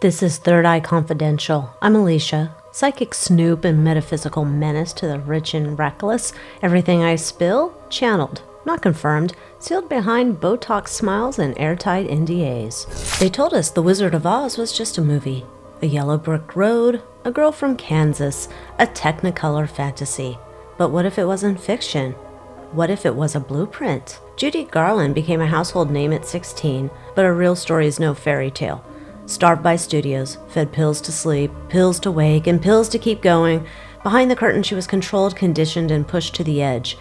This is Third Eye Confidential. I'm Alycia, psychic snoop and metaphysical menace to the rich and reckless. Everything I spill, channeled, not confirmed, sealed behind Botox smiles and airtight NDAs. They told us The Wizard of Oz was just a movie. A yellow brick road, a girl from Kansas, a technicolor fantasy. But what if it wasn't fiction? What if it was a blueprint? Judy Garland became a household name at 16, but her real story is no fairy tale. Starved by studios, fed pills to sleep, pills to wake, and pills to keep going. Behind the curtain, she was controlled, conditioned, and pushed to the edge.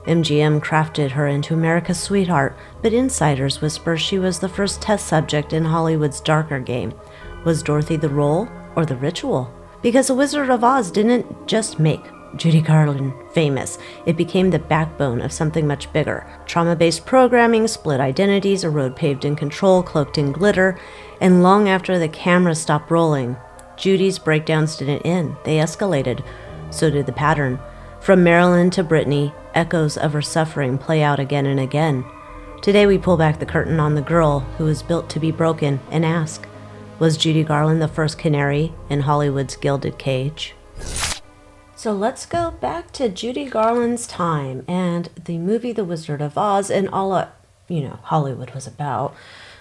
MGM crafted her into America's sweetheart, but insiders whisper she was the first test subject in Hollywood's darker game. Was Dorothy the role or the ritual? Because The Wizard of Oz didn't just make Judy Garland famous. It became the backbone of something much bigger. Trauma-based programming, split identities, a road paved in control, cloaked in glitter, and long after the camera stopped rolling, Judy's breakdowns didn't end. They escalated. So did the pattern. From Marilyn to Brittany, echoes of her suffering play out again and again. Today we pull back the curtain on the girl who was built to be broken and ask, was Judy Garland the first canary in Hollywood's gilded cage? So let's go back to Judy Garland's time and the movie The Wizard of Oz and all Hollywood was about,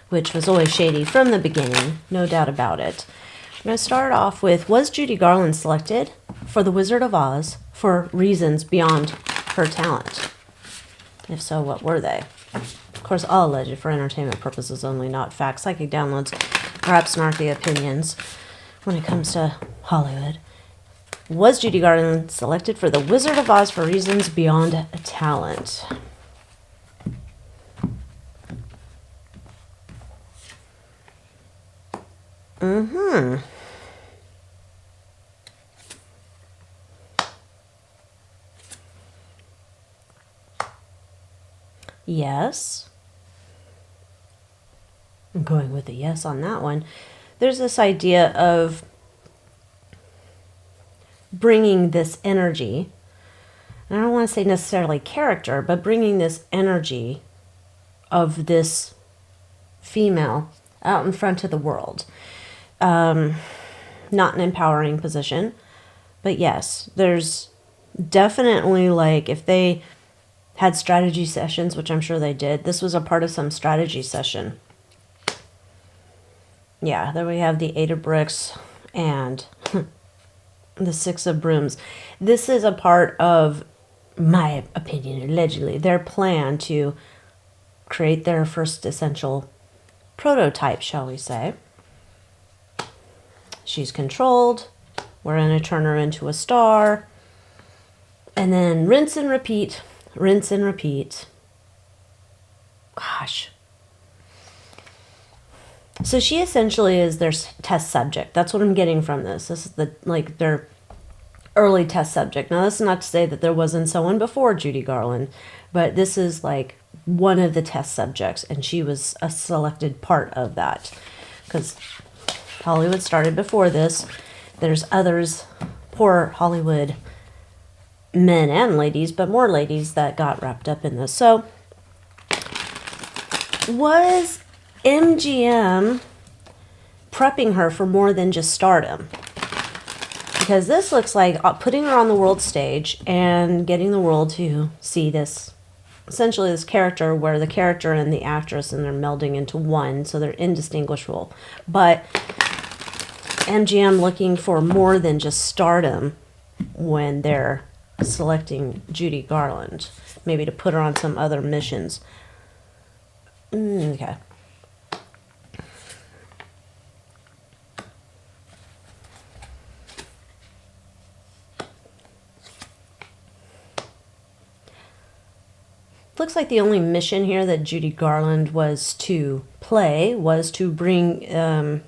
which was always shady from the beginning, no doubt about it. I'm going to start off with, was Judy Garland selected for The Wizard of Oz for reasons beyond her talent? If so, what were they? Of course, all alleged for entertainment purposes only, not fact. Psychic downloads, perhaps snarky opinions when it comes to Hollywood. Was Judy Garland selected for The Wizard of Oz for reasons beyond talent? Yes. I'm going with a yes on that one. There's this idea of bringing this energy, and I don't want to say necessarily character, but bringing this energy of this female out in front of the world. Not an empowering position, but yes, there's definitely, like, if they had strategy sessions, which I'm sure they did, this was a part of some strategy session. Yeah, there we have the 8 of bricks and the 6 of brooms. This is a part of, my opinion, allegedly, their plan to create their first essential prototype, shall we say. She's controlled. We're going to turn her into a star. And then rinse and repeat. Rinse and repeat. Gosh. So she essentially is their test subject. That's what I'm getting from this. This is their early test subject. Now, this is not to say that there wasn't someone before Judy Garland, but this is like one of the test subjects, and she was a selected part of that. Because Hollywood started before this. There's others, poor Hollywood men and ladies, but more ladies that got wrapped up in this. So, was MGM prepping her for more than just stardom? Because this looks like putting her on the world stage and getting the world to see this, essentially this character, where the character and the actress and they're melding into one, so they're indistinguishable. But MGM looking for more than just stardom when they're selecting Judy Garland, maybe to put her on some other missions. Okay. Looks like the only mission here that Judy Garland was to play was to bring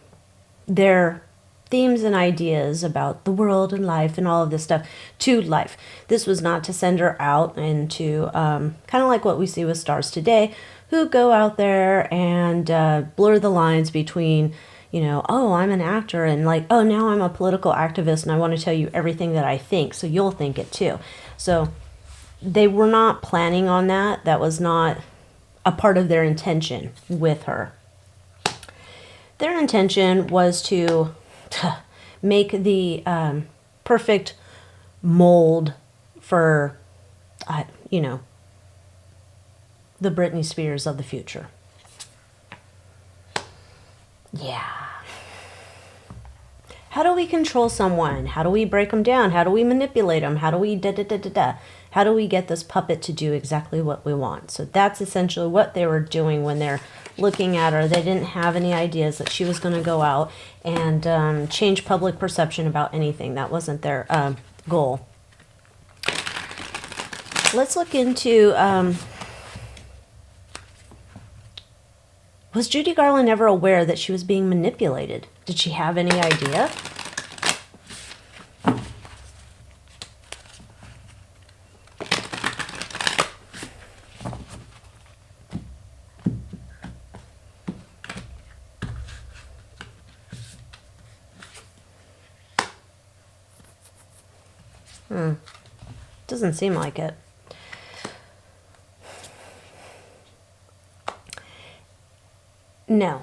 their themes and ideas about the world and life and all of this stuff to life. This was not to send her out into kind of like what we see with stars today, who go out there and blur the lines between, oh, I'm an actor, and like, oh, now I'm a political activist and I want to tell you everything that I think, so you'll think it too. So they were not planning on that. That was not a part of their intention with her. Their intention was to make the perfect mold for, you know, the Britney Spears of the future. Yeah. How do we control someone? How do we break them down? How do we manipulate them? How do we da-da-da-da-da? How do we get this puppet to do exactly what we want? So that's essentially what they were doing when they're looking at her. They didn't have any ideas that she was going to go out and change public perception about anything. That wasn't their goal. Let's look into... was Judy Garland ever aware that she was being manipulated? Did she have any idea? Doesn't seem like it. No.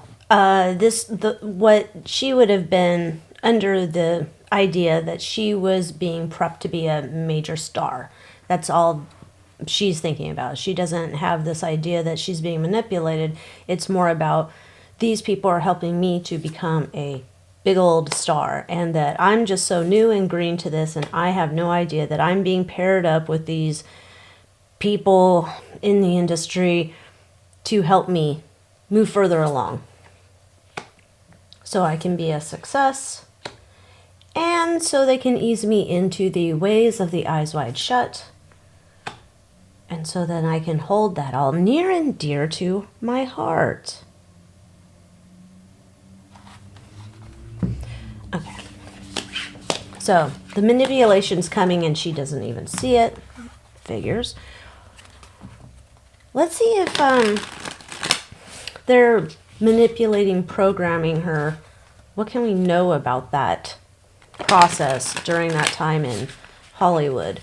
What she would have been under the idea that she was being prepped to be a major star. That's all she's thinking about. She doesn't have this idea that she's being manipulated. It's more about these people are helping me to become a big old star, and that I'm just so new and green to this, and I have no idea that I'm being paired up with these people in the industry to help me move further along so I can be a success, and so they can ease me into the ways of the eyes wide shut, and so then I can hold that all near and dear to my heart. Okay, so the manipulation's coming and she doesn't even see it. Figures. Let's see if they're manipulating, programming her. What can we know about that process during that time in Hollywood?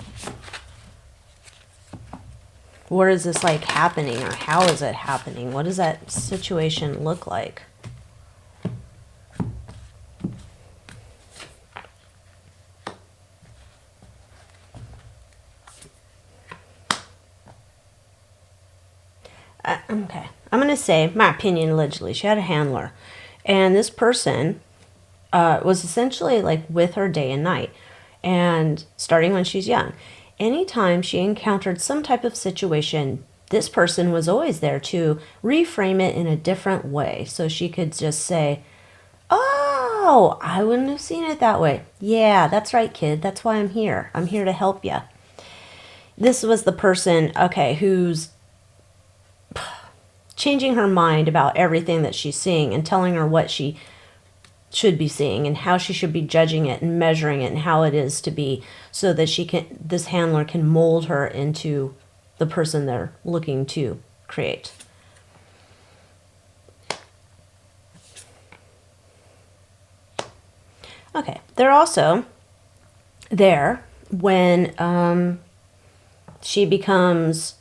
Where is this like happening, or how is it happening? What does that situation look like? Okay, I'm going to say, my opinion, allegedly, she had a handler. And this person was essentially like with her day and night. And starting when she's young. Anytime she encountered some type of situation, this person was always there to reframe it in a different way. So she could just say, oh, I wouldn't have seen it that way. Yeah, that's right, kid. That's why I'm here. I'm here to help you. This was the person, okay, who's changing her mind about everything that she's seeing and telling her what she should be seeing and how she should be judging it and measuring it and how it is to be, so that this handler can mold her into the person they're looking to create. Okay, they're also there when she becomes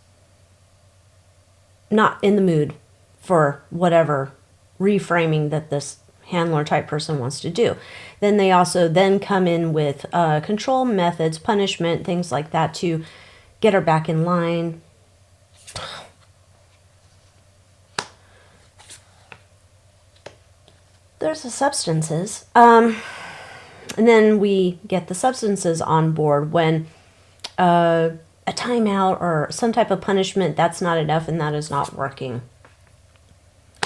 not in the mood for whatever reframing that this handler type person wants to do. Then they also then come in with control methods, punishment, things like that to get her back in line. There's the substances. And then we get the substances on board when a timeout or some type of punishment, that's not enough and that is not working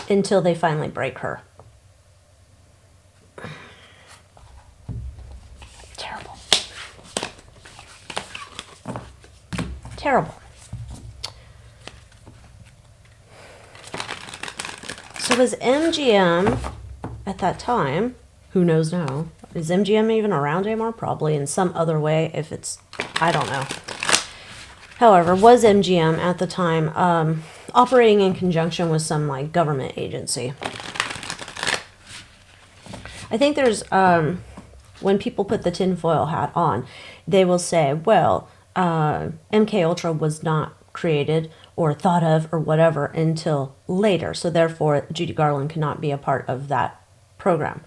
until they finally break her. Terrible. Terrible. So was MGM at that time, who knows now, is MGM even around anymore? Probably in some other way, if it's, I don't know. However, was MGM at the time operating in conjunction with some like government agency? I think there's, when people put the tinfoil hat on, they will say, well, MK Ultra was not created or thought of or whatever until later. So therefore, Judy Garland cannot be a part of that program.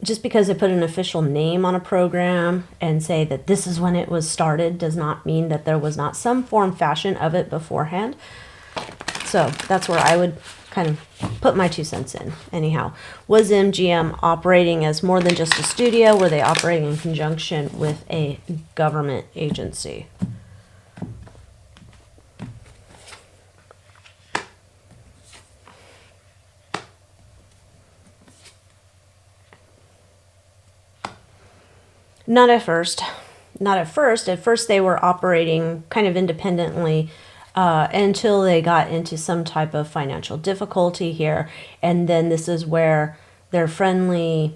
Just because they put an official name on a program and say that this is when it was started does not mean that there was not some form fashion of it beforehand. So that's where I would kind of put my 2 cents in. Anyhow, was MGM operating as more than just a studio? Were they operating in conjunction with a government agency? Not at first. Not at first. At first they were operating kind of independently until they got into some type of financial difficulty here. And then this is where their friendly,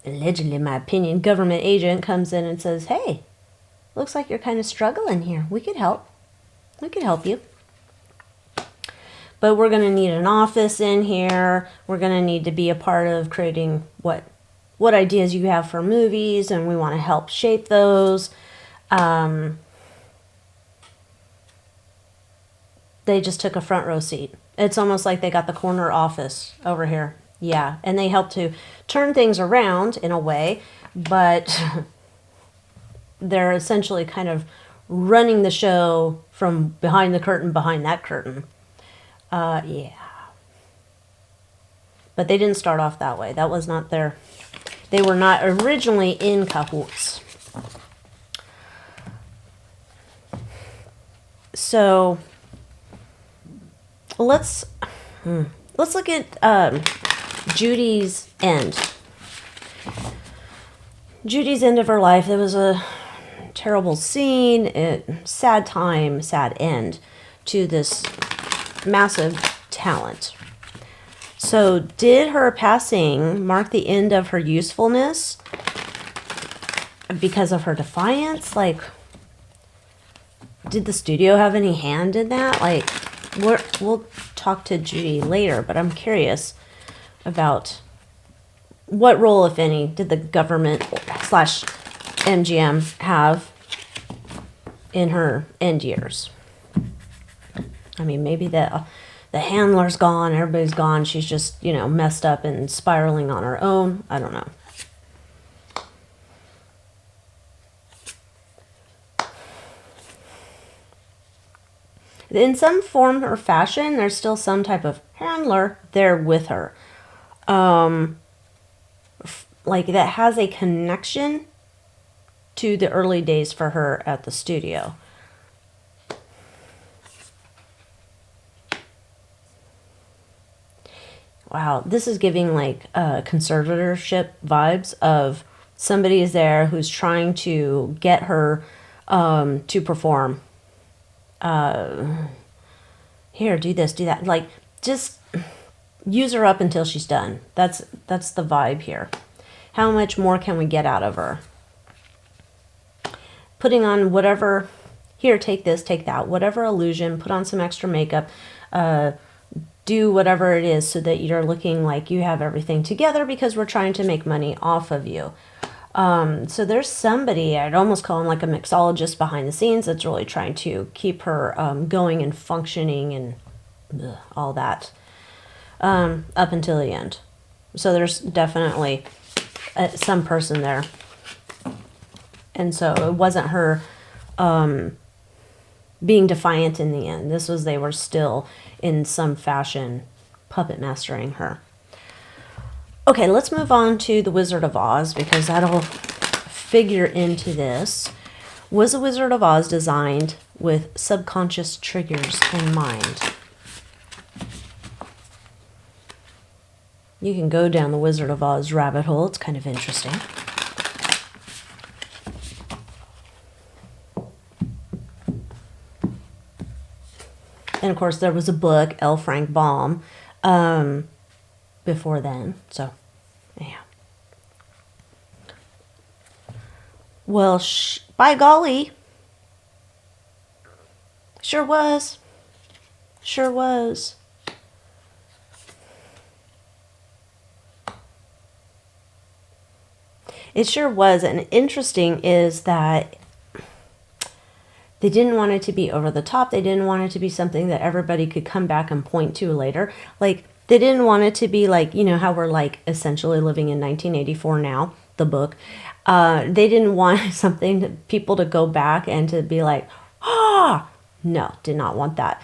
allegedly in my opinion, government agent comes in and says, hey, looks like you're kind of struggling here. We could help. We could help you. But we're going to need an office in here. We're going to need to be a part of creating what ideas you have for movies, and we want to help shape those. They just took a front row seat. It's almost like they got the corner office over here. Yeah, and they helped to turn things around in a way, but they're essentially kind of running the show from behind the curtain, behind that curtain. Yeah. But they didn't start off that way. That was not their... They were not originally in cahoots. So let's look at Judy's end. Judy's end of her life. There was a terrible scene, sad time, sad end to this massive talent. So did her passing mark the end of her usefulness because of her defiance? Like, did the studio have any hand in that? Like, we'll talk to Judy later, but I'm curious about what role, if any, did the government / MGM have in her end years? I mean, maybe the handler's gone, everybody's gone, she's just, messed up and spiraling on her own. I don't know. In some form or fashion, there's still some type of handler there with her. Like that has a connection to the early days for her at the studio. Wow, this is giving like conservatorship vibes of somebody is there who's trying to get her to perform. Here, do this, do that. Like, just use her up until she's done. That's the vibe here. How much more can we get out of her? Putting on whatever, here, take this, take that, whatever illusion, put on some extra makeup, do whatever it is so that you're looking like you have everything together because we're trying to make money off of you. So there's somebody, I'd almost call him like a mixologist behind the scenes that's really trying to keep her going and functioning and all that up until the end. So there's definitely some person there. And so it wasn't her being defiant in the end. They were still in some fashion puppet mastering her. Okay, let's move on to The Wizard of Oz because that'll figure into this. Was The Wizard of Oz designed with subconscious triggers in mind? You can go down The Wizard of Oz rabbit hole. It's kind of interesting. And of course, there was a book, L. Frank Baum, before then. So, yeah. Well, by golly. Sure was. Sure was. It sure was. And interesting is that they didn't want it to be over the top. They didn't want it to be something that everybody could come back and point to later. Like, They didn't want it to be like, you know, how we're like essentially living in 1984 now, the book. They didn't want people to go back and to be like, ah, no, did not want that.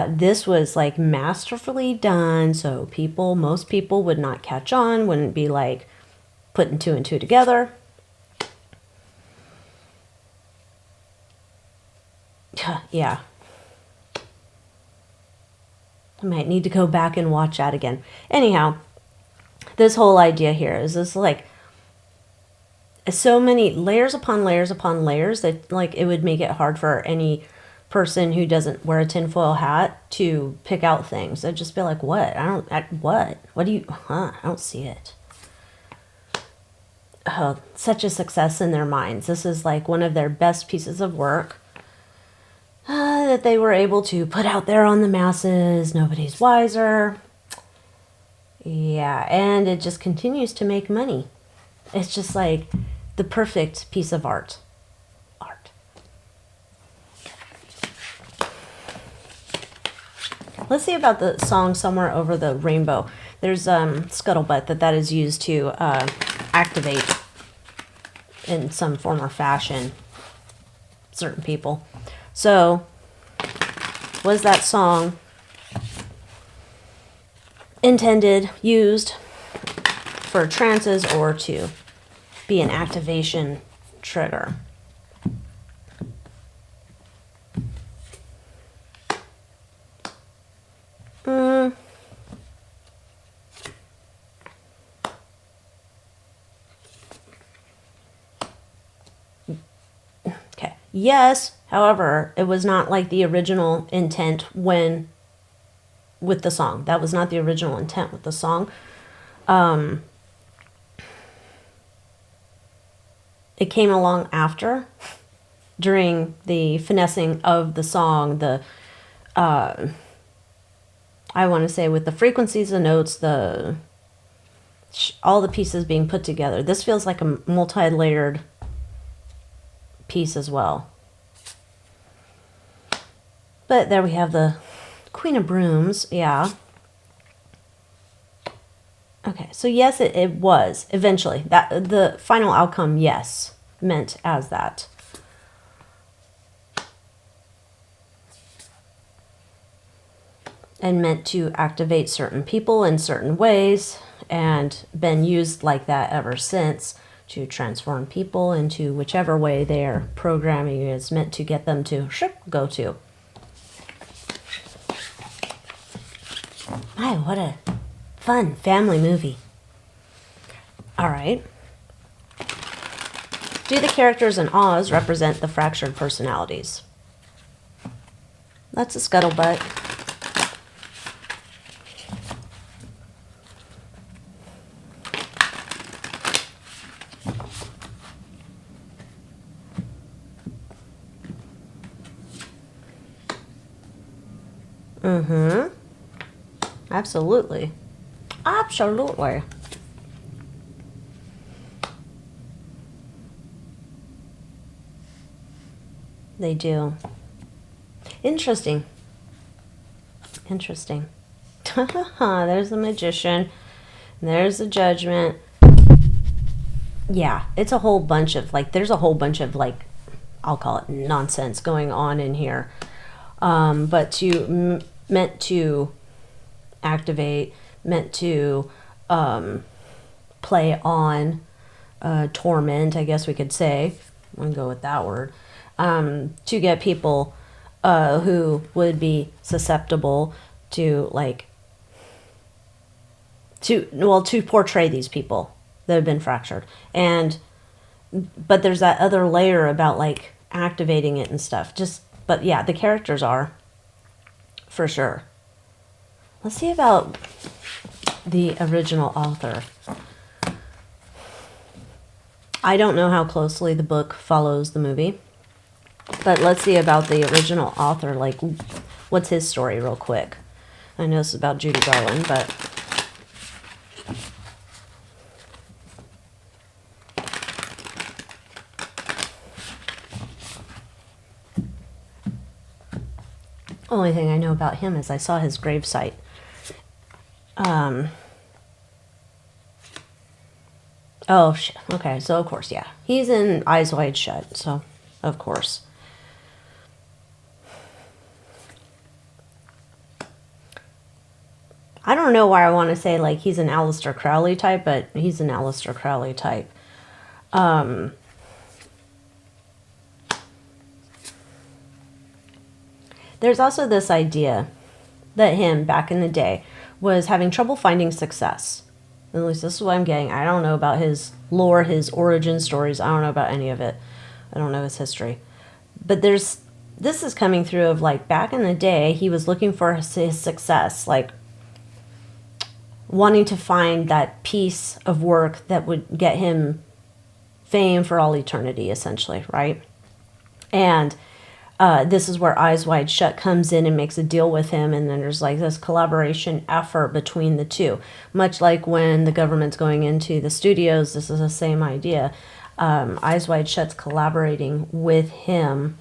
This was like masterfully done, so most people would not catch on, wouldn't be like putting two and two together. Yeah. I might need to go back and watch that again. Anyhow, this whole idea here is this like so many layers upon layers upon layers that like it would make it hard for any person who doesn't wear a tinfoil hat to pick out things. They'd just be like, what? What do you, I don't see it. Oh, such a success in their minds. This is like one of their best pieces of work that they were able to put out there on the masses. Nobody's wiser. Yeah, and it just continues to make money. It's just like the perfect piece of art. Let's see about the song Somewhere Over the Rainbow. There's scuttlebutt that is used to activate in some form or fashion certain people. So, was that song used for trances or to be an activation trigger? Okay. Yes, however, it was not like the original intent with the song. That was not the original intent with the song. It came along after, during the finessing of the song, I want to say with the frequencies, the notes, all the pieces being put together. This feels like a multi-layered piece as well. But there we have the Queen of Brooms, yeah. Okay, so yes, it was eventually that the final outcome, yes, meant as that. And meant to activate certain people in certain ways, and been used like that ever since to transform people into whichever way their programming is meant to get them to go to. My, what a fun family movie. All right. Do the characters in Oz represent the fractured personalities? That's a scuttlebutt. Mm-hmm. Absolutely. Absolutely. They do. Interesting. Interesting. There's the magician. There's the judgment. Yeah, it's a whole bunch of, like, there's a whole bunch of, like, I'll call it nonsense going on in here. But meant to activate, meant to play on, torment, I guess we could say. I'm going to go with that word. To get people who would be susceptible to, like, to portray these people that have been fractured. But there's that other layer about, like, activating it and stuff. But yeah, the characters are, for sure. Let's see about the original author. I don't know how closely the book follows the movie, but let's see about the original author. Like, what's his story real quick? I know this is about Judy Garland, but... Only thing I know about him is I saw his gravesite. Oh, shit. Okay, so of course, yeah. He's in Eyes Wide Shut, so of course. I don't know why I want to say, like, he's an Aleister Crowley type, but he's an Aleister Crowley type. There's also this idea that him, back in the day, was having trouble finding success. At least this is what I'm getting. I don't know about his lore, his origin stories. I don't know about any of it. I don't know his history. But this is coming through of, like, back in the day, he was looking for his success, like, wanting to find that piece of work that would get him fame for all eternity, essentially, right? And this is where Eyes Wide Shut comes in and makes a deal with him, and then there's like this collaboration effort between the two. Much like when the government's going into the studios, this is the same idea. Eyes Wide Shut's collaborating with him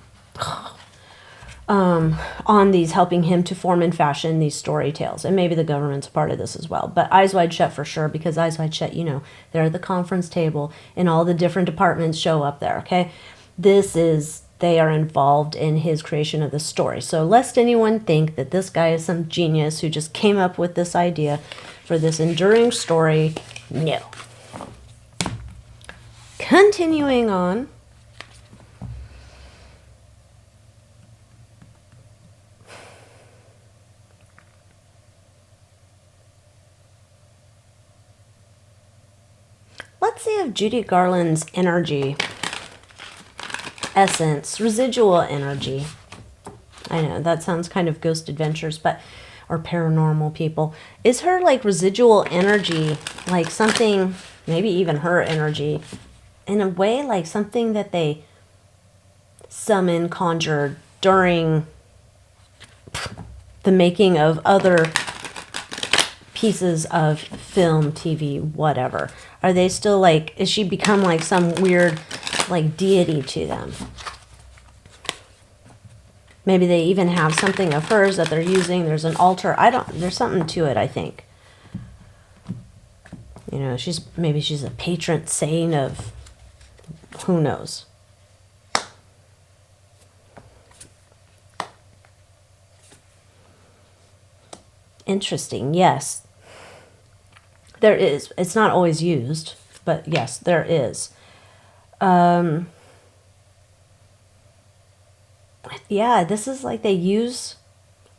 on these, helping him to form and fashion these story tales. And maybe the government's a part of this as well. But Eyes Wide Shut for sure, because Eyes Wide Shut, you know, they're at the conference table and all the different departments show up there, okay? They are involved in his creation of the story. So lest anyone think that this guy is some genius who just came up with this idea for this enduring story, no. Continuing on. Let's see if Judy Garland's energy, essence, residual energy. I know that sounds kind of Ghost Adventures, but, or paranormal people. Is her like residual energy like something, maybe even her energy, in a way like something that they summon, conjured during the making of other pieces of film, TV, whatever? Are they still like, is she become like some weird like deity to them? Maybe they even have something of hers that they're using. There's an altar. There's something to it, I think. You know, maybe she's a patron saint of, who knows. Interesting, yes. There is. It's not always used, but yes, there is. Yeah, this is like they use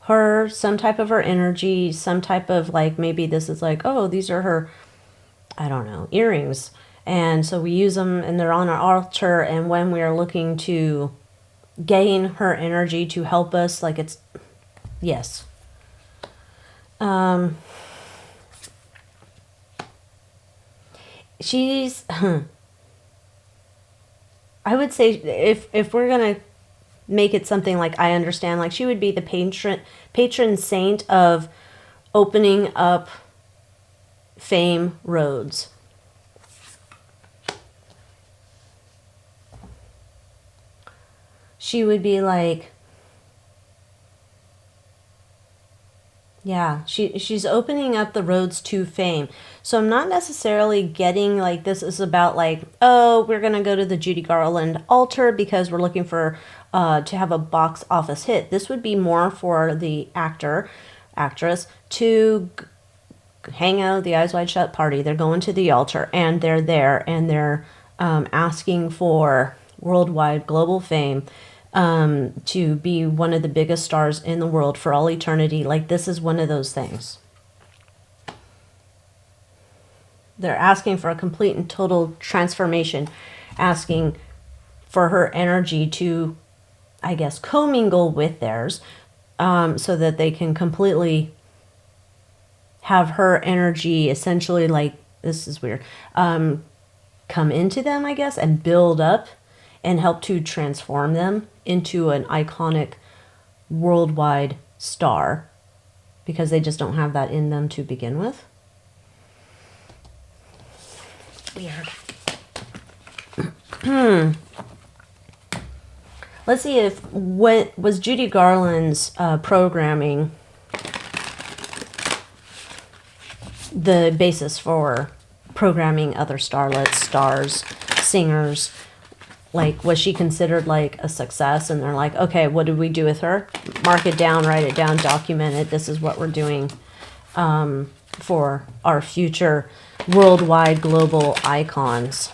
her, some type of her energy, some type of like, maybe this is like, oh, these are her, I don't know, earrings. And so we use them and they're on our altar. And when we are looking to gain her energy to help us, like it's, yes. She's, I would say if we're going to make it something like I understand, like she would be the patron saint of opening up fame roads. She would be like, yeah, she's opening up the roads to fame. So I'm not necessarily getting like this is about like, oh, we're going to go to the Judy Garland altar because we're looking for to have a box office hit. This would be more for the actress to hang out at the Eyes Wide Shut party. They're going to the altar and they're there and they're asking for worldwide global fame. To be one of the biggest stars in the world for all eternity. Like this is one of those things. They're asking for a complete and total transformation, asking for her energy to, I guess, commingle with theirs, so that they can completely have her energy essentially like, this is weird, come into them, I guess, and build up and help to transform them into an iconic worldwide star, because they just don't have that in them to begin with. Weird. Let's see if what was Judy Garland's programming the basis for programming other starlets, stars, singers. Like, was she considered like a success? And they're like, okay, what did we do with her? Mark it down, write it down, document it. This is what we're doing for our future worldwide global icons.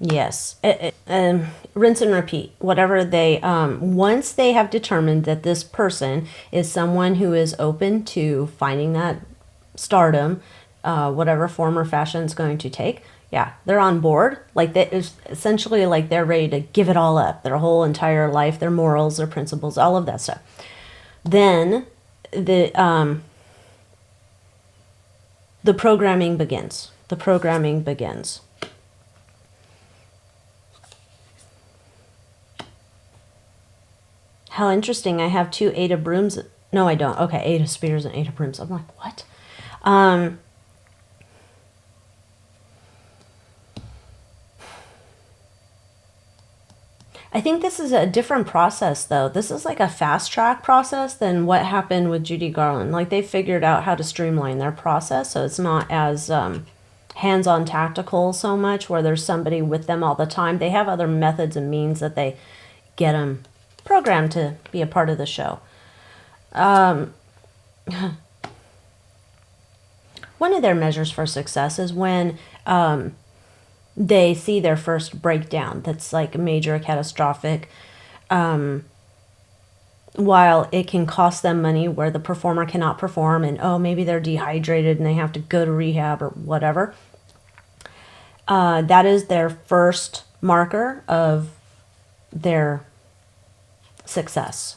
Yes, rinse and repeat. Whatever they, once they have determined that this person is someone who is open to finding that stardom, whatever form or fashion it's going to take, yeah, they're on board. Like, that is essentially like they're ready to give it all up, their whole entire life, their morals, their principles, all of that stuff. Then the programming begins. The programming begins. How interesting. I have 2 Eight of Brooms. No, I don't. Okay, 8 of Spears and 8 of Brooms. I'm like, what? I think this is a different process, though. This is like a fast track process than what happened with Judy Garland. Like, they figured out how to streamline their process, so it's not as hands-on tactical so much, where there's somebody with them all the time. They have other methods and means that they get them programmed to be a part of the show. One of their measures for success is when they see their first breakdown that's like major, catastrophic, while it can cost them money where the performer cannot perform, and oh, maybe they're dehydrated and they have to go to rehab or whatever. That is their first marker of their success.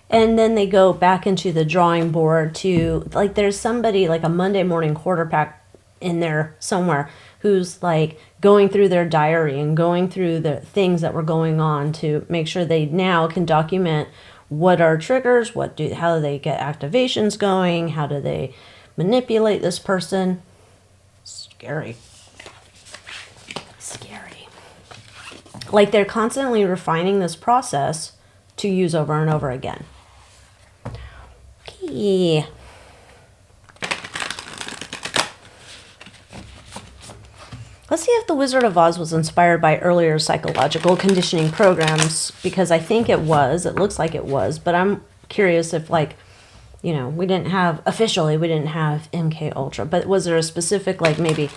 And then they go back into the drawing board to, like, there's somebody like a Monday morning quarterback in there somewhere who's like going through their diary and going through the things that were going on to make sure they now can document what are triggers, how do they get activations going, how do they manipulate this person. Scary. Like, they're constantly refining this process to use over and over again. Okay. Let's see if the Wizard of Oz was inspired by earlier psychological conditioning programs, because I think it was. It looks like it was, but I'm curious if, like, you know, we didn't have MK Ultra, but was there a specific, like, maybe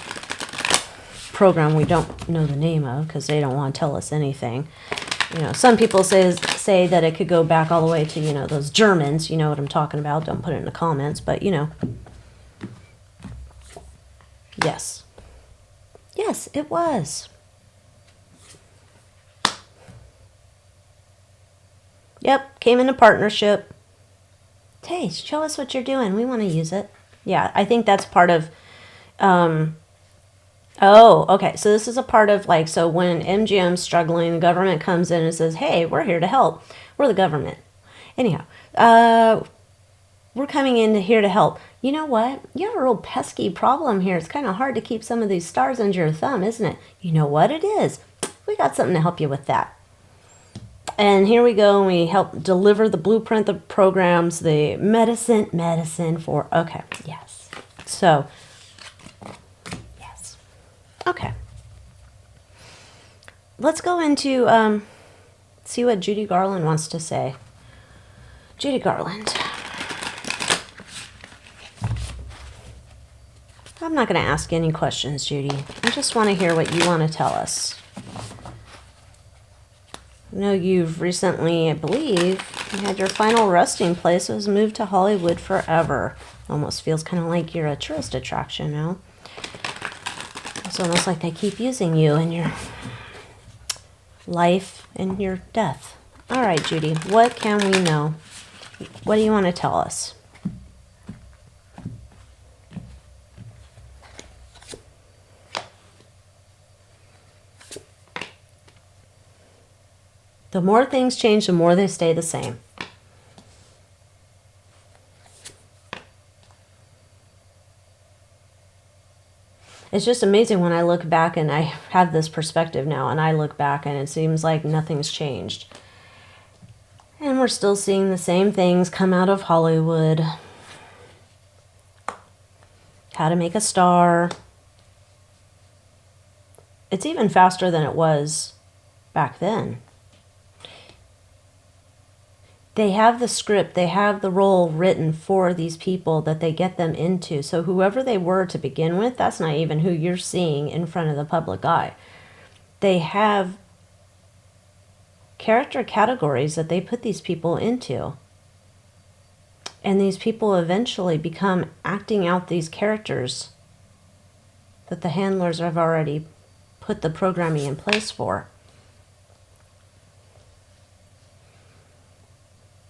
program we don't know the name of because they don't want to tell us anything. You know, some people say that it could go back all the way to, you know, those Germans. You know what I'm talking about. Don't put it in the comments, but, you know. Yes. Yes, it was. Yep, came in a partnership. Hey, show us what you're doing. We want to use it. Yeah, I think that's part of... Oh, okay. So this is a part of, like, so when MGM's struggling, the government comes in and says, hey, we're here to help. We're the government. Anyhow, we're coming in here to help. You know what? You have a real pesky problem here. It's kind of hard to keep some of these stars under your thumb, isn't it? You know what it is? We got something to help you with that. And here we go, and we help deliver the blueprint, the programs, the medicine for, okay, yes. So, yes. Okay. Let's go into, see what Judy Garland wants to say. Judy Garland. I'm not going to ask any questions, Judy. I just want to hear what you want to tell us. I know you've recently, I believe, you had your final resting place was moved to Hollywood forever. Almost feels kind of like you're a tourist attraction now. It's almost like they keep using you in your life and your death. All right, Judy, what can we know? What do you want to tell us? The more things change, the more they stay the same. It's just amazing when I look back, and I have this perspective now, and I look back and it seems like nothing's changed. And we're still seeing the same things come out of Hollywood. How to make a star. It's even faster than it was back then. They have the script, they have the role written for these people that they get them into. So whoever they were to begin with, that's not even who you're seeing in front of the public eye. They have character categories that they put these people into. And these people eventually become acting out these characters that the handlers have already put the programming in place for.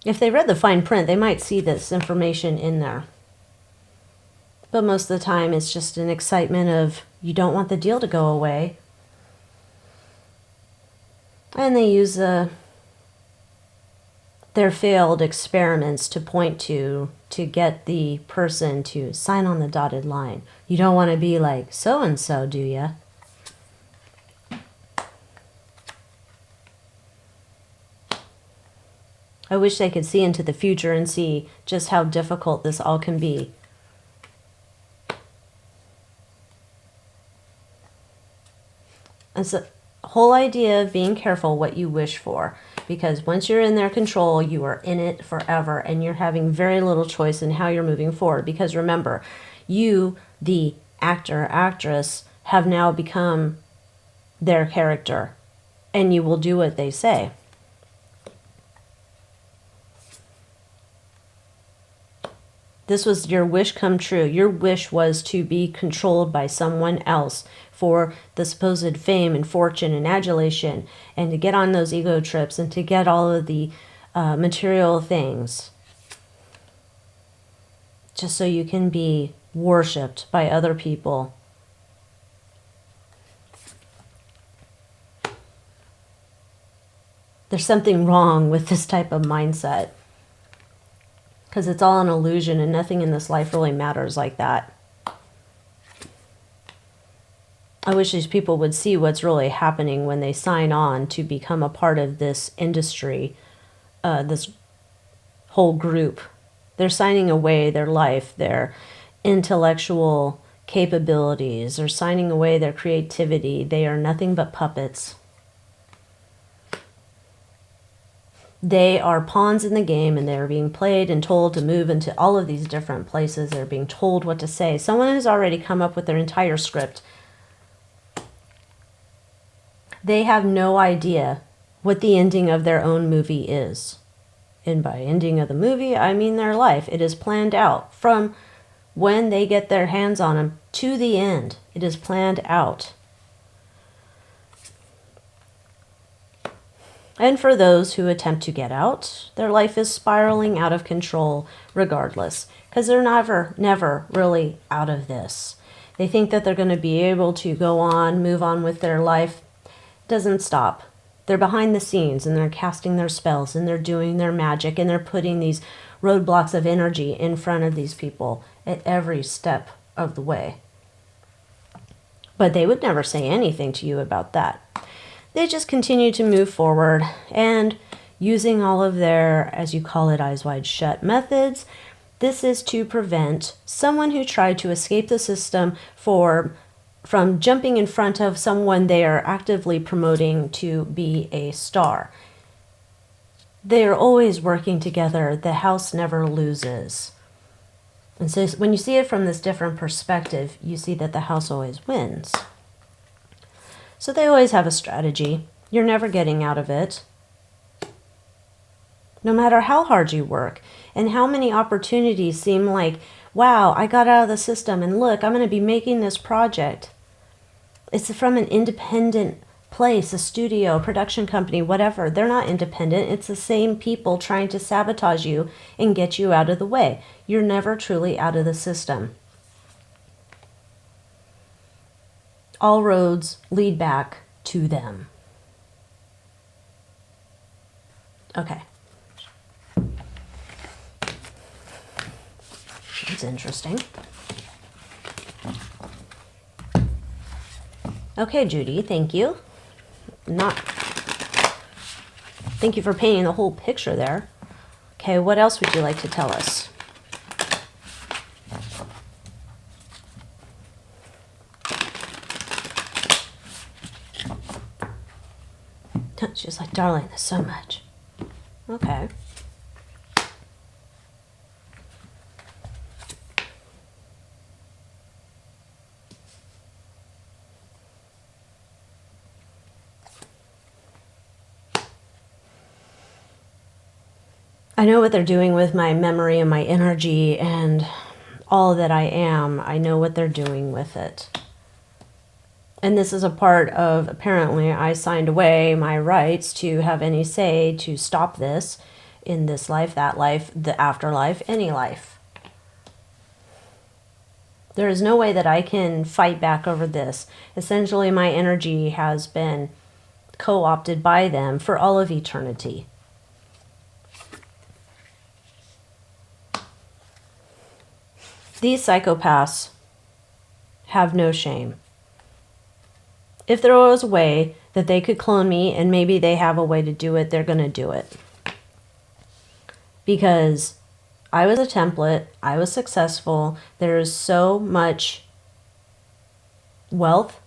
If they read the fine print, they might see this information in there. But most of the time, it's just an excitement of, you don't want the deal to go away. And they use their failed experiments to point to get the person to sign on the dotted line. You don't want to be like so-and-so, do you? I wish they could see into the future and see just how difficult this all can be. It's the whole idea of being careful what you wish for, because once you're in their control, you are in it forever, and you're having very little choice in how you're moving forward. Because remember, you, the actor, actress, have now become their character, and you will do what they say. This was your wish come true. Your wish was to be controlled by someone else for the supposed fame and fortune and adulation, and to get on those ego trips and to get all of the material things. Just so you can be worshipped by other people. There's something wrong with this type of mindset. Because it's all an illusion, and nothing in this life really matters like that. I wish these people would see what's really happening when they sign on to become a part of this industry, this whole group. They're signing away their life, their intellectual capabilities. They're signing away their creativity. They are nothing but puppets. They are pawns in the game, and they're being played and told to move into all of these different places. They're being told what to say. Someone has already come up with their entire script. They have no idea what the ending of their own movie is. And by ending of the movie, I mean their life. It is planned out from when they get their hands on them to the end. It is planned out. And for those who attempt to get out, their life is spiraling out of control regardless, because they're never really out of this. They think that they're going to be able to go on, move on with their life. It doesn't stop. They're behind the scenes, and they're casting their spells, and they're doing their magic, and they're putting these roadblocks of energy in front of these people at every step of the way. But they would never say anything to you about that. They just continue to move forward, and using all of their, as you call it, eyes wide shut methods. This is to prevent someone who tried to escape the system from jumping in front of someone they are actively promoting to be a star. They are always working together. The house never loses. And so when you see it from this different perspective, you see that the house always wins. So they always have a strategy. You're never getting out of it. No matter how hard you work and how many opportunities seem like, wow, I got out of the system, and look, I'm going to be making this project. It's from an independent place, a studio, a production company, whatever. They're not independent. It's the same people trying to sabotage you and get you out of the way. You're never truly out of the system. All roads lead back to them. Okay. It's interesting. Okay, Judy, thank you. Thank you for painting the whole picture there. Okay, what else would you like to tell us? She's like, darling, there's so much. Okay. I know what they're doing with my memory and my energy and all that I am. I know what they're doing with it. And this is a part of, apparently, I signed away my rights to have any say to stop this in this life, that life, the afterlife, any life. There is no way that I can fight back over this. Essentially, my energy has been co-opted by them for all of eternity. These psychopaths have no shame. If there was a way that they could clone me, and maybe they have a way to do it, they're going to do it. Because I was a template, I was successful, there is so much wealth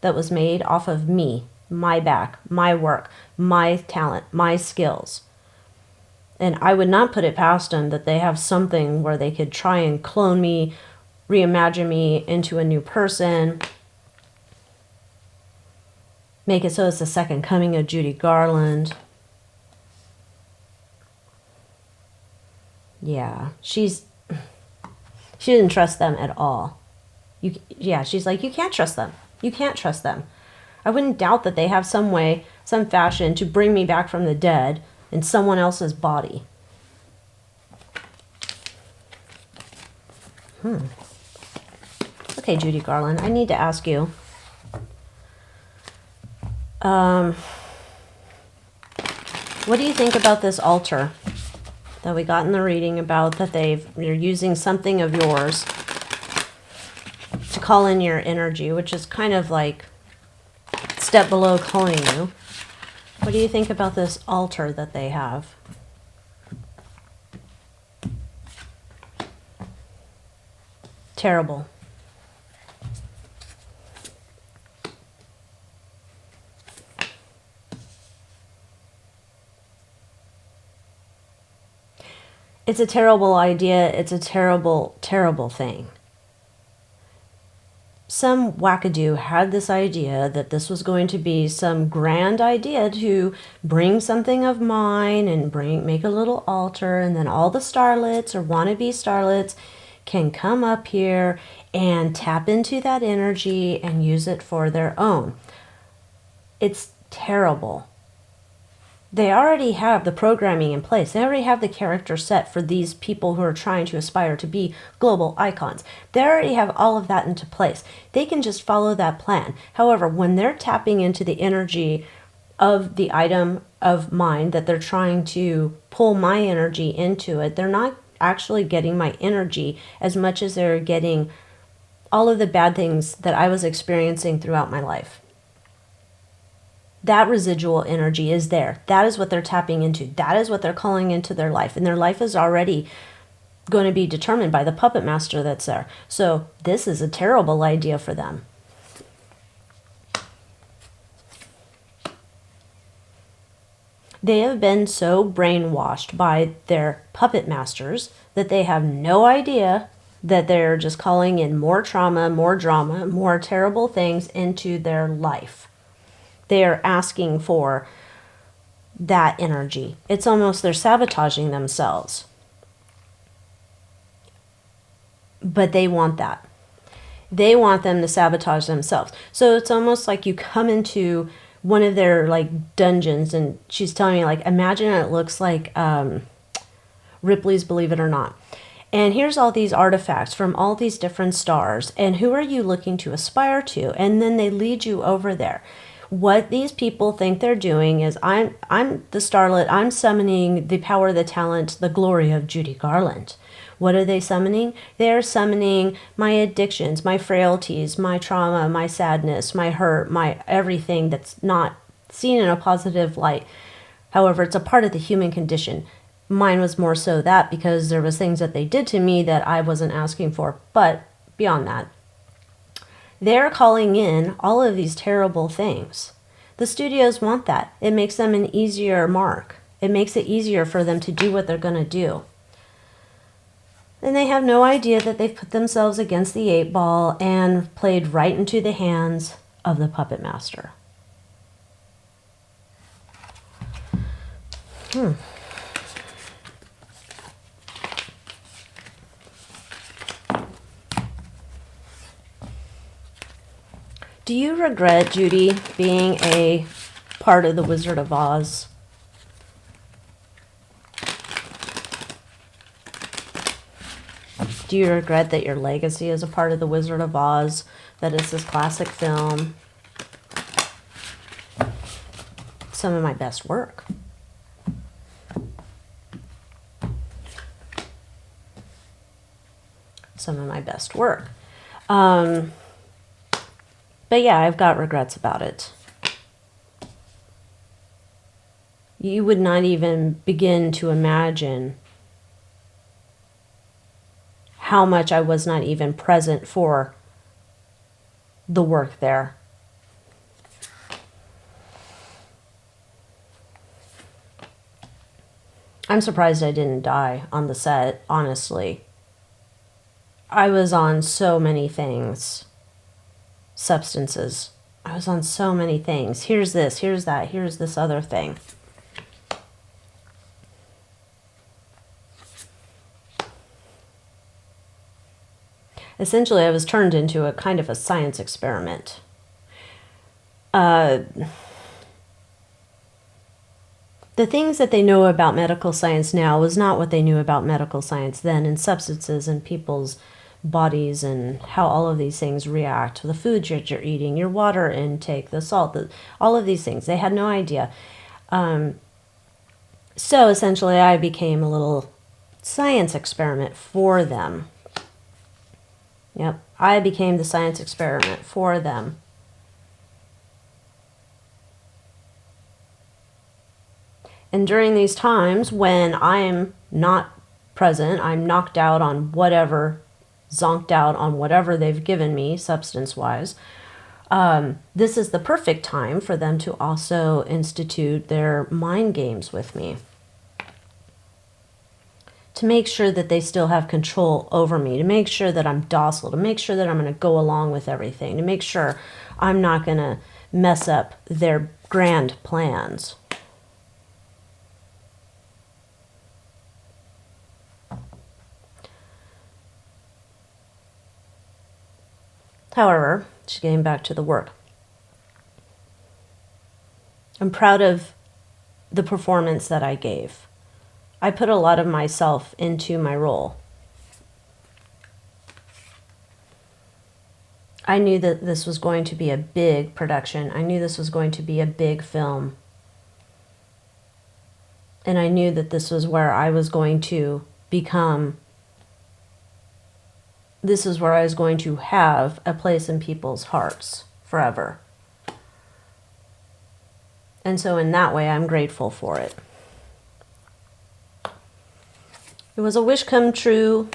that was made off of me, my back, my work, my talent, my skills. And I would not put it past them that they have something where they could try and clone me, reimagine me into a new person, make it so it's the second coming of Judy Garland. Yeah, she didn't trust them at all. She's like, you can't trust them. You can't trust them. I wouldn't doubt that they have some way, some fashion to bring me back from the dead in someone else's body. Okay, Judy Garland, I need to ask you. What do you think about this altar that we got in the reading about that you're using something of yours to call in your energy, which is kind of like a step below calling you. What do you think about this altar that they have? Terrible. It's a terrible idea. It's a terrible, terrible thing. Some wackadoo had this idea that this was going to be some grand idea to bring something of mine and make a little altar, and then all the starlets or wannabe starlets can come up here and tap into that energy and use it for their own. It's terrible. They already have the programming in place. They already have the character set for these people who are trying to aspire to be global icons. They already have all of that into place. They can just follow that plan. However, when they're tapping into the energy of the item of mine that they're trying to pull my energy into it, they're not actually getting my energy as much as they're getting all of the bad things that I was experiencing throughout my life. That residual energy is there. That is what they're tapping into. That is what they're calling into their life. And their life is already going to be determined by the puppet master that's there. So this is a terrible idea for them. They have been so brainwashed by their puppet masters that they have no idea that they're just calling in more trauma, more drama, more terrible things into their life. They are asking for that energy. It's almost they're sabotaging themselves. But they want that. They want them to sabotage themselves. So it's almost like you come into one of their like dungeons, and she's telling me, like, imagine it looks like Ripley's Believe It or Not. And here's all these artifacts from all these different stars. And who are you looking to aspire to? And then they lead you over there. What these people think they're doing is, I'm the starlet, I'm summoning the power, the talent, the glory of Judy Garland. What are they summoning? They're summoning my addictions, my frailties, my trauma, my sadness, my hurt, my everything that's not seen in a positive light. However, it's a part of the human condition. Mine was more so that because there was things that they did to me that I wasn't asking for. But beyond that, they're calling in all of these terrible things. The studios want that. It makes them an easier mark. It makes it easier for them to do what they're going to do. And they have no idea that they've put themselves against the 8 ball and played right into the hands of the puppet master. Do you regret, Judy, being a part of the Wizard of Oz? Do you regret that your legacy is a part of the Wizard of Oz? That is this classic film? Some of my best work. Some of my best work. But yeah, I've got regrets about it. You would not even begin to imagine how much I was not even present for the work there. I'm surprised I didn't die on the set, honestly. I was on so many things. Substances. I was on so many things. Here's this, here's that, here's this other thing. Essentially, I was turned into a kind of a science experiment. The things that they know about medical science now was not what they knew about medical science then, and substances and people's bodies and how all of these things react. The food that you're eating, your water intake, the salt, all of these things. They had no idea. So essentially, I became a little science experiment for them. Yep, I became the science experiment for them. And during these times when I'm not present, I'm knocked out on whatever, zonked out on whatever they've given me substance-wise, this is the perfect time for them to also institute their mind games with me. To make sure that they still have control over me, to make sure that I'm docile, to make sure that I'm going to go along with everything, to make sure I'm not going to mess up their grand plans. However, just getting back to the work. I'm proud of the performance that I gave. I put a lot of myself into my role. I knew that this was going to be a big production. I knew this was going to be a big film. And I knew that this was where I was going to become, this is where I was going to have a place in people's hearts forever. And so in that way, I'm grateful for it. It was a wish come true,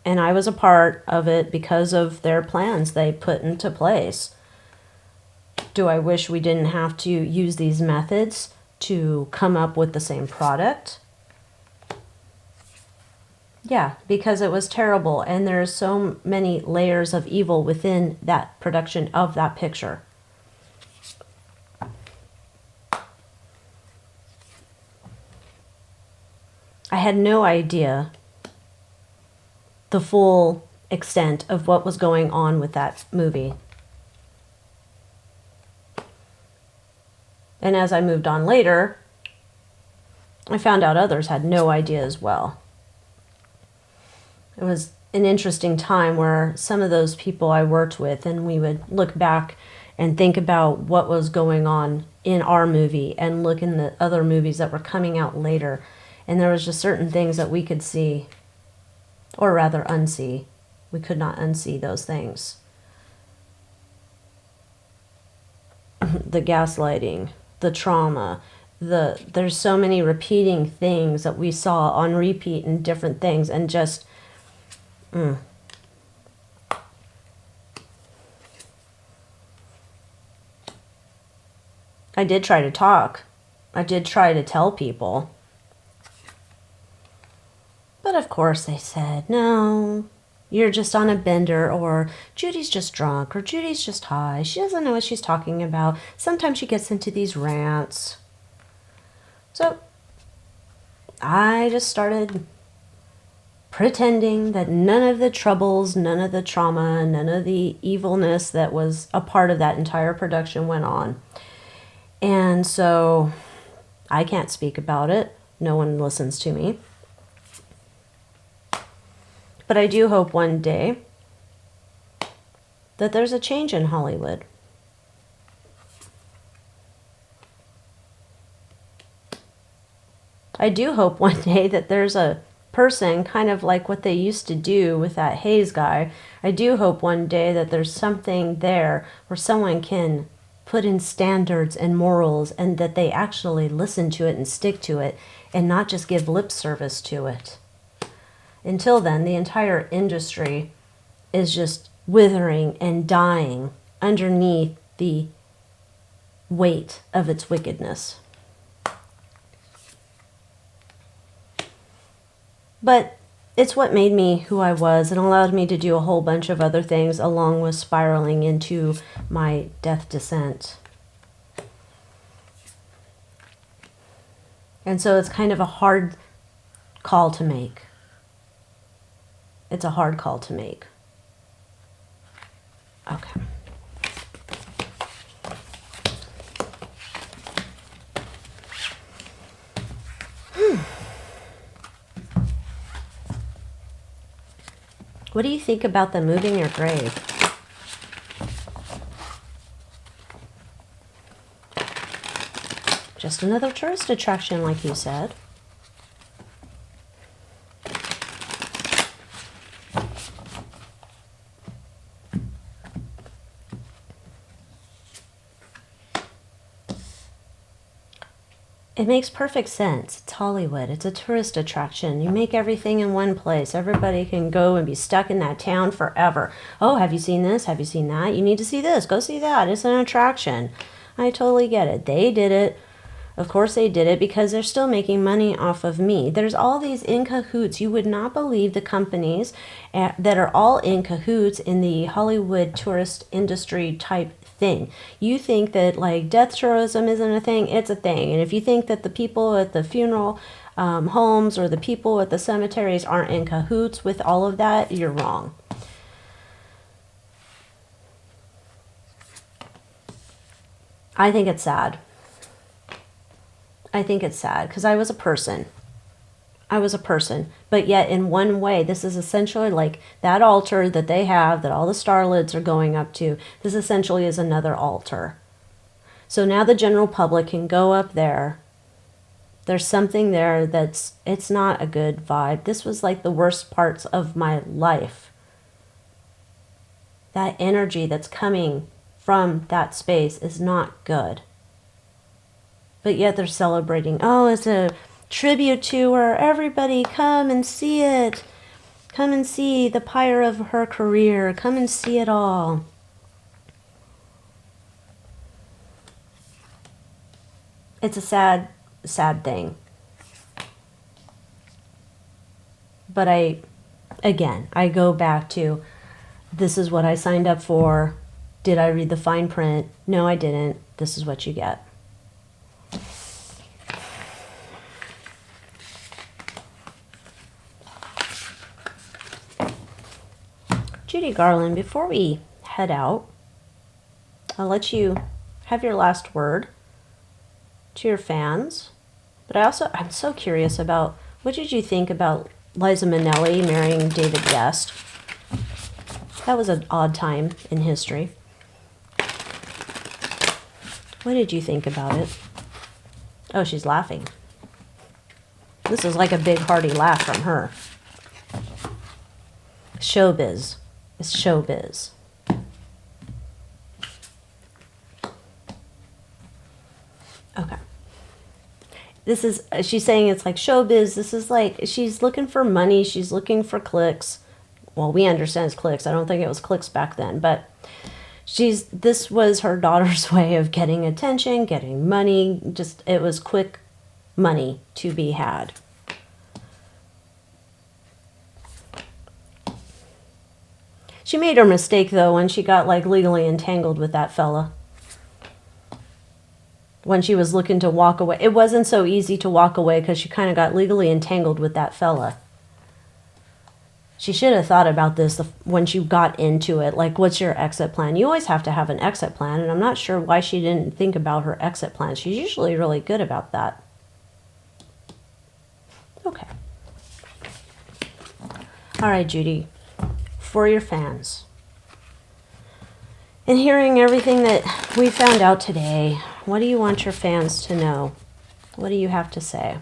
and I was a part of it because of their plans they put into place. Do I wish we didn't have to use these methods to come up with the same product? Yeah, because it was terrible, and there's so many layers of evil within that production of that picture. I had no idea the full extent of what was going on with that movie. And as I moved on later, I found out others had no idea as well. It was an interesting time where some of those people I worked with, and we would look back and think about what was going on in our movie and look in the other movies that were coming out later. And there was just certain things that we could see Or rather, unsee. We could not unsee those things. The gaslighting, the trauma, there's so many repeating things that we saw on repeat in different things, and just I did try to talk. I did try to tell people. But of course they said, no, you're just on a bender, or Judy's just drunk, or Judy's just high. She doesn't know what she's talking about. Sometimes she gets into these rants. So I just started pretending that none of the troubles, none of the trauma, none of the evilness that was a part of that entire production went on. And so I can't speak about it. No one listens to me. But I do hope one day that there's a change in Hollywood. I do hope one day that there's a person, kind of like what they used to do with that Hayes guy. I do hope one day that there's something there where someone can put in standards and morals, and that they actually listen to it and stick to it, and not just give lip service to it. Until then, the entire industry is just withering and dying underneath the weight of its wickedness. But it's what made me who I was and allowed me to do a whole bunch of other things, along with spiraling into my death descent. And so it's kind of a hard call to make. It's a hard call to make. Okay. What do you think about them moving your grave? Just another tourist attraction, like you said. It makes perfect sense. It's Hollywood. It's a tourist attraction. You make everything in one place. Everybody can go and be stuck in that town forever. Oh, have you seen this? Have you seen that? You need to see this. Go see that. It's an attraction. I totally get it. They did it. Of course they did it because they're still making money off of me. There's all these in cahoots. You would not believe the companies that are all in cahoots in the Hollywood tourist industry type thing. You think that like death tourism isn't a thing, it's a thing. And if you think that the people at the funeral homes or the people at the cemeteries aren't in cahoots with all of that, you're wrong. I think it's sad. I think it's sad because I was a person. But yet in one way, this is essentially like that altar that they have that all the starlets are going up to. This essentially is another altar. So now the general public can go up there. There's something there it's not a good vibe. This was like the worst parts of my life. That energy that's coming from that space is not good. But yet they're celebrating. Oh, it's a tribute to her. Everybody come and see it. Come and see the pyre of her career. Come and see it all. It's a sad, sad thing. But I go back to, this is what I signed up for. Did I read the fine print? No, I didn't. This is what you get. Judy Garland, before we head out, I'll let you have your last word to your fans. But I'm so curious about, what did you think about Liza Minnelli marrying David Guest? That was an odd time in history. What did you think about it? Oh, she's laughing. This is like a big hearty laugh from her. showbiz. It's showbiz. Okay. This is, she's saying it's like showbiz. This is like, she's looking for money. She's looking for clicks. Well, we understand it's clicks. I don't think it was clicks back then, but this was her daughter's way of getting attention, getting money. Just, it was quick money to be had. She made her mistake, though, when she got, like, legally entangled with that fella. When she was looking to walk away. It wasn't so easy to walk away because she kind of got legally entangled with that fella. She should have thought about this when she got into it. Like, what's your exit plan? You always have to have an exit plan, and I'm not sure why she didn't think about her exit plan. She's usually really good about that. Okay. All right, Judy. For your fans. And hearing everything that we found out today, what do you want your fans to know? What do you have to say?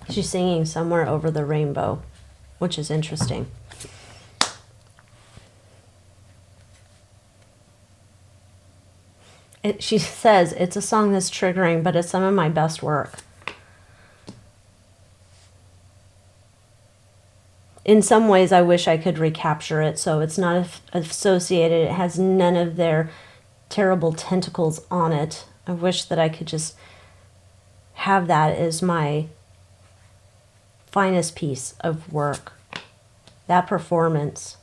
She's singing Somewhere Over the Rainbow, which is interesting. She says, it's a song that's triggering, but it's some of my best work. In some ways, I wish I could recapture it so it's not associated. It has none of their terrible tentacles on it. I wish that I could just have that as my finest piece of work, that performance.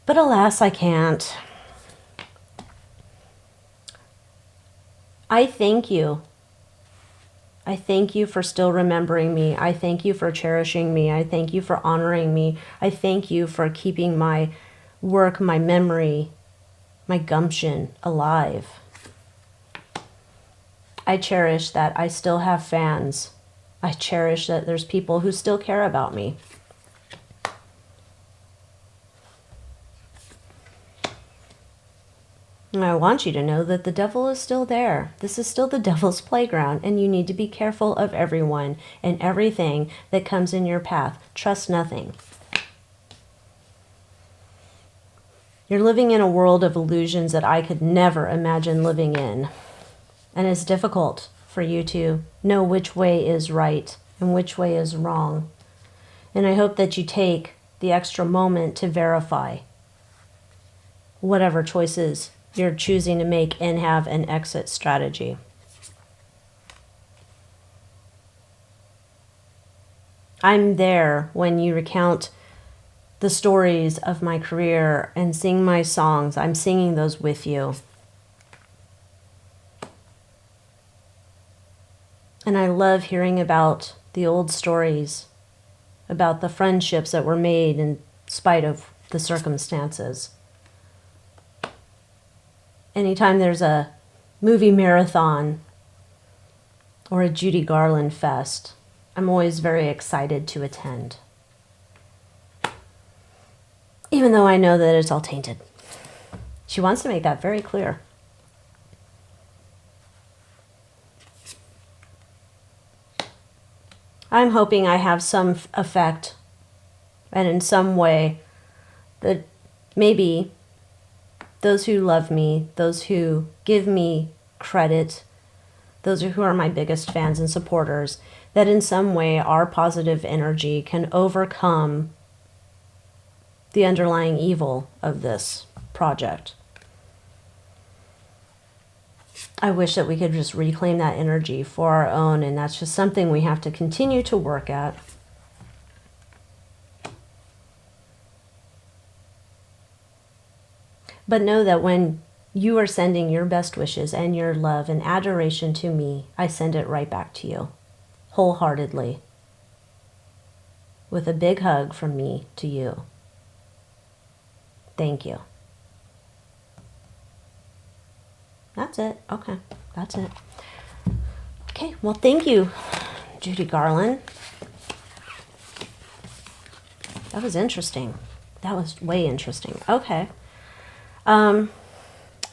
But alas, I can't. I thank you. I thank you for still remembering me. I thank you for cherishing me. I thank you for honoring me. I thank you for keeping my work, my memory, my gumption alive. I cherish that I still have fans. I cherish that there's people who still care about me. And I want you to know that the devil is still there. This is still the devil's playground, and you need to be careful of everyone and everything that comes in your path. Trust nothing. You're living in a world of illusions that I could never imagine living in. And it's difficult for you to know which way is right and which way is wrong. And I hope that you take the extra moment to verify whatever choices you're choosing to make and have an exit strategy. I'm there when you recount the stories of my career and sing my songs. I'm singing those with you. And I love hearing about the old stories, about the friendships that were made in spite of the circumstances. Anytime there's a movie marathon or a Judy Garland fest, I'm always very excited to attend. Even though I know that it's all tainted. She wants to make that very clear. I'm hoping I have some effect and in some way that maybe those who love me, those who give me credit, those who are my biggest fans and supporters, that in some way our positive energy can overcome the underlying evil of this project. I wish that we could just reclaim that energy for our own, and that's just something we have to continue to work at. But know that when you are sending your best wishes and your love and adoration to me, I send it right back to you, wholeheartedly, with a big hug from me to you. Thank you. That's it. Okay, that's it. Okay, well, thank you, Judy Garland. That was interesting. That was way interesting. Okay.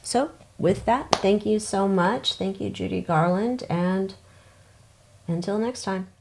So with that, thank you so much. Thank you, Judy Garland, and until next time.